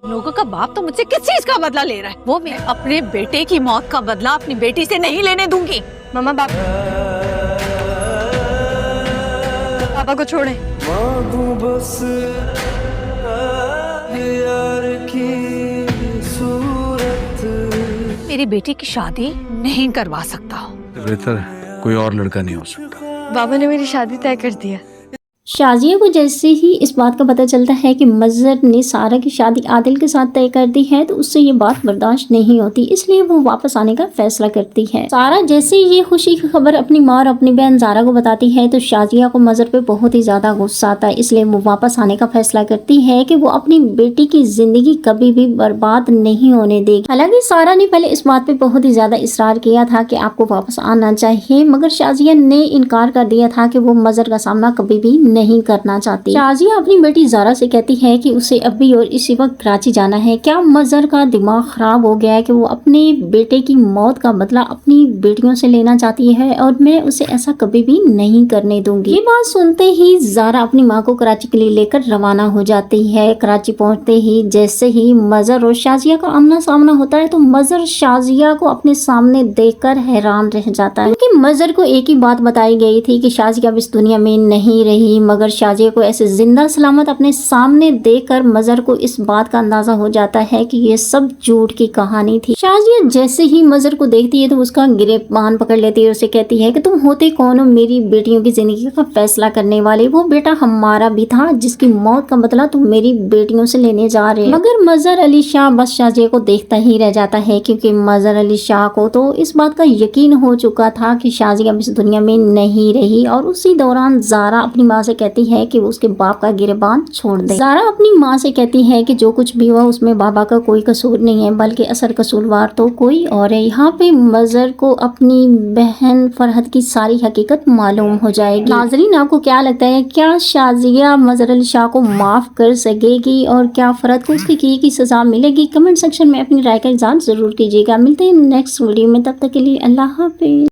लोगों का बाप तो मुझसे किस चीज का बदला ले रहा है? वो मैं अपने बेटे की मौत का बदला अपनी बेटी से नहीं लेने दूंगी। मम्मा पापा को छोड़े। मेरी बेटी की शादी नहीं करवा सकता हूँ। बेहतर है कोई और लड़का नहीं हो सकता। बाबा ने मेरी शादी तय कर दिया। शाजिया को जैसे ही इस बात का पता चलता है कि मज़हर ने सारा की शादी आदिल के साथ तय कर दी है तो उससे ये बात बर्दाश्त नहीं होती, इसलिए वो वापस आने का फैसला करती है। सारा जैसे ही ये खुशी की खबर अपनी माँ और अपनी बहन ज़ारा को बताती है तो शाजिया को मज़हर पे बहुत ही ज्यादा गुस्सा आता है, इसलिए वो वापस आने का फैसला करती है कि वो अपनी बेटी की जिंदगी कभी भी बर्बाद नहीं होने देगी। हालांकि सारा ने पहले इस बात पे बहुत ही ज्यादा इसरार किया था कि आपको वापस आना चाहिए, मगर शाजिया ने इनकार कर दिया था कि वो मज़हर का सामना कभी भी नहीं करना चाहती। शाजिया अपनी बेटी ज़ारा से कहती है कि उसे अभी और इसी वक्त कराची जाना है। क्या मज़हर का दिमाग खराब हो गया है कि वो अपने बेटे की मौत का बदला अपनी बेटियों से लेना चाहती है और मैं उसे ऐसा कभी भी नहीं करने दूंगी। ये बात सुनते ही ज़ारा अपनी माँ को कराची के लिए लेकर रवाना हो जाती है। कराची पहुँचते ही जैसे ही मज़हर और शाजिया का आमना सामना होता है तो मज़हर शाजिया को अपने सामने देखकर हैरान रह जाता है, क्योंकि मज़हर को एक ही बात बताई गई थी कि शाजिया अब इस दुनिया में नहीं रही, मगर शाजिया को ऐसे जिंदा सलामत अपने सामने देखकर मज़हर को इस बात का अंदाजा हो जाता है कि ये सब झूठ की कहानी थी। शाजिया जैसे ही मज़हर को देखती है तो उसका गिरेबान पकड़ लेती है और उसे कहती है कि तुम होते कौन हो मेरी बेटियों की जिंदगी का फैसला करने वाले? वो बेटा हमारा भी था जिसकी मौत का बदला तुम मेरी बेटियों से लेने जा रहे हो। मगर मज़हर अली शाह बस शाजिया को देखता ही रह जाता है, क्योंकि मज़हर अली शाह को तो इस बात का यकीन हो चुका था कि शाजिया इस दुनिया में नहीं रही। और उसी दौरान ज़ारा अपनी माँ से कहती है कि वो उसके बाप का गिरेबान छोड़ दे। ज़ारा अपनी माँ से कहती है कि जो कुछ भी हुआ उसमें बाबा का कोई कसूर नहीं है, बल्कि असल कसूरवार तो कोई और है। यहाँ पे मज़हर को अपनी बहन फरहत की सारी हकीकत मालूम हो जाएगी। नाज़रीन, आपको क्या लगता है, क्या शाजिया मज़हर अली शाह को माफ कर सकेगी और क्या फरहत को उसकी की सजा मिलेगी? कमेंट सेक्शन में अपनी राय का इज़हार जरूर कीजिएगा। मिलते हैं नेक्स्ट वीडियो में, तब तक के लिए अल्लाह हाफिज़।